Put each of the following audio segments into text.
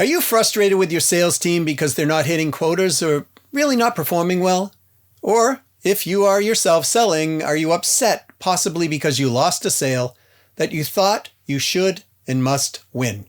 Are you frustrated with your sales team because they're not hitting quotas or really not performing well? Or if you are yourself selling, are you upset possibly because you lost a sale that you thought you should and must win?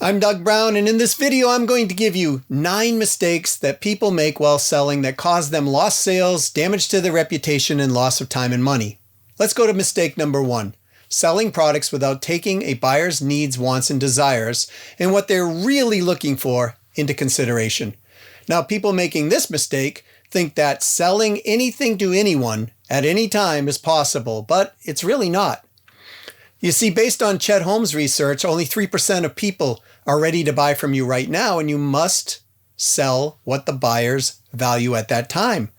I'm Doug Brown, and in this video I'm going to give you 9 mistakes that people make while selling that cause them lost sales, damage to their reputation, and loss of time and money. Let's go to mistake number 1. Selling products without taking a buyer's needs, wants, and desires and what they're really looking for into consideration. Now, people making this mistake think that selling anything to anyone at any time is possible, but it's really not. You see, based on Chet Holmes' research, only 3% of people are ready to buy from you right now, and you must sell what the buyers value at that time.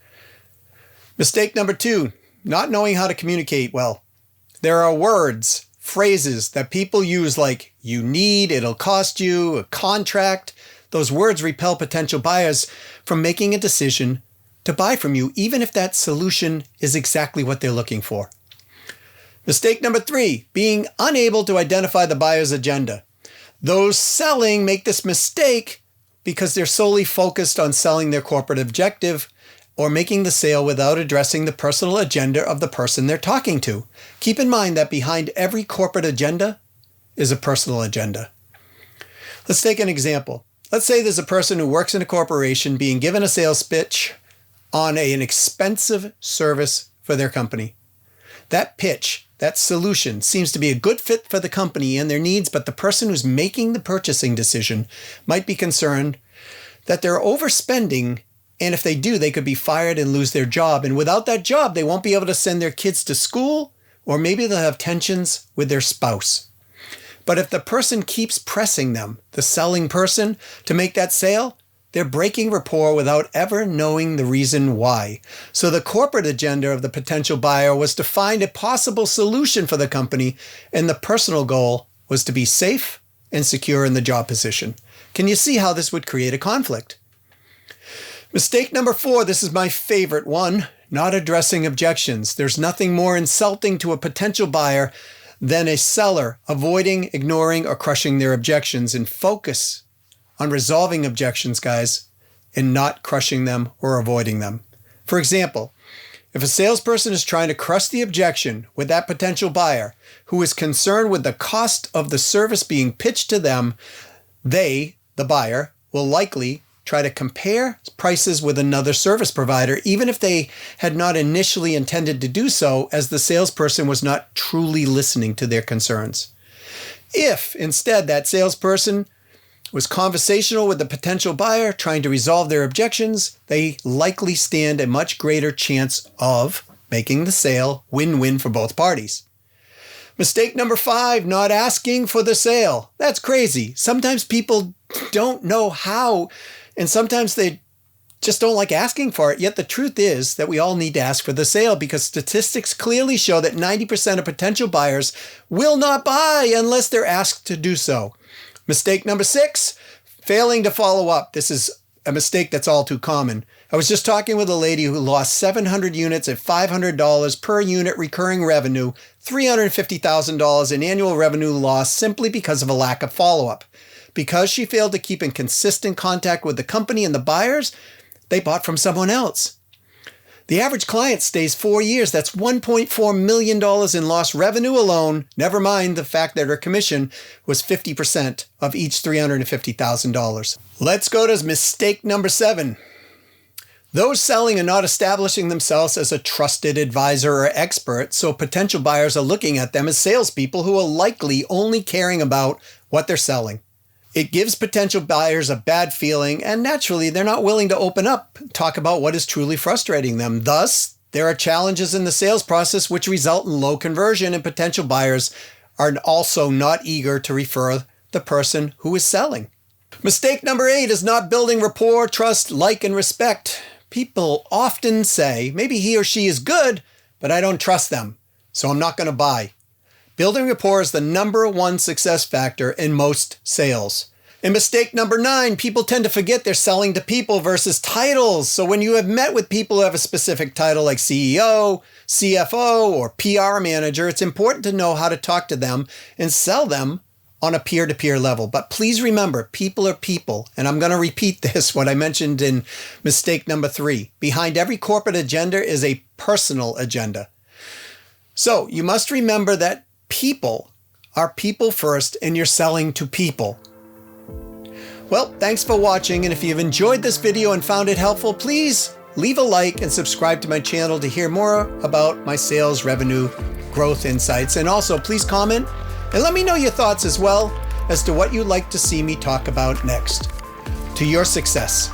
Mistake number 2, not knowing how to communicate well. There are words, phrases that people use like you need, it'll cost you, a contract. Those words repel potential buyers from making a decision to buy from you, even if that solution is exactly what they're looking for. Mistake number 3, being unable to identify the buyer's agenda. Those selling make this mistake because they're solely focused on selling their corporate objective or making the sale without addressing the personal agenda of the person they're talking to. Keep in mind that behind every corporate agenda is a personal agenda. Let's take an example. Let's say there's a person who works in a corporation being given a sales pitch on an expensive service for their company. That pitch, that solution, seems to be a good fit for the company and their needs, but the person who's making the purchasing decision might be concerned that they're overspending, and if they do, they could be fired and lose their job. And without that job, they won't be able to send their kids to school, or maybe they'll have tensions with their spouse. But if the person keeps pressing them, the selling person, to make that sale, they're breaking rapport without ever knowing the reason why. So the corporate agenda of the potential buyer was to find a possible solution for the company, and the personal goal was to be safe and secure in the job position. Can you see how this would create a conflict? Mistake number 4, this is my favorite one, not addressing objections. There's nothing more insulting to a potential buyer than a seller avoiding, ignoring, or crushing their objections, and focus on resolving objections, guys, and not crushing them or avoiding them. For example, if a salesperson is trying to crush the objection with that potential buyer who is concerned with the cost of the service being pitched to them, they, the buyer, will likely try to compare prices with another service provider, even if they had not initially intended to do so, as the salesperson was not truly listening to their concerns. If, instead, that salesperson was conversational with the potential buyer, trying to resolve their objections, they likely stand a much greater chance of making the sale win-win for both parties. Mistake number 5, not asking for the sale. That's crazy. Sometimes people don't know how, and sometimes they just don't like asking for it. Yet the truth is that we all need to ask for the sale, because statistics clearly show that 90% of potential buyers will not buy unless they're asked to do so. Mistake number 6, failing to follow up. This is a mistake that's all too common. I was just talking with a lady who lost 700 units at $500 per unit recurring revenue, $350,000 in annual revenue loss simply because of a lack of follow-up. Because she failed to keep in consistent contact with the company and the buyers, they bought from someone else. The average client stays 4 years. That's $1.4 million in lost revenue alone, never mind the fact that her commission was 50% of each $350,000. Let's go to mistake number 7. Those selling are not establishing themselves as a trusted advisor or expert, so potential buyers are looking at them as salespeople who are likely only caring about what they're selling. It gives potential buyers a bad feeling, and naturally, they're not willing to open up, talk about what is truly frustrating them. Thus, there are challenges in the sales process which result in low conversion, and potential buyers are also not eager to refer the person who is selling. Mistake number 8 is not building rapport, trust, like, and respect. People often say, maybe he or she is good, but I don't trust them, so I'm not going to buy. Building rapport is the number 1 success factor in most sales. And mistake number 9, people tend to forget they're selling to people versus titles. So when you have met with people who have a specific title like CEO, CFO, or PR manager, it's important to know how to talk to them and sell them on a peer-to-peer level. But please remember, people are people. And I'm going to repeat this, what I mentioned in mistake number 3. Behind every corporate agenda is a personal agenda. So you must remember that people are people first, and you're selling to people. Well, thanks for watching, and if you've enjoyed this video and found it helpful, please leave a like and subscribe to my channel to hear more about my sales revenue growth insights. And also, please comment and let me know your thoughts as well as to what you'd like to see me talk about next. To your success.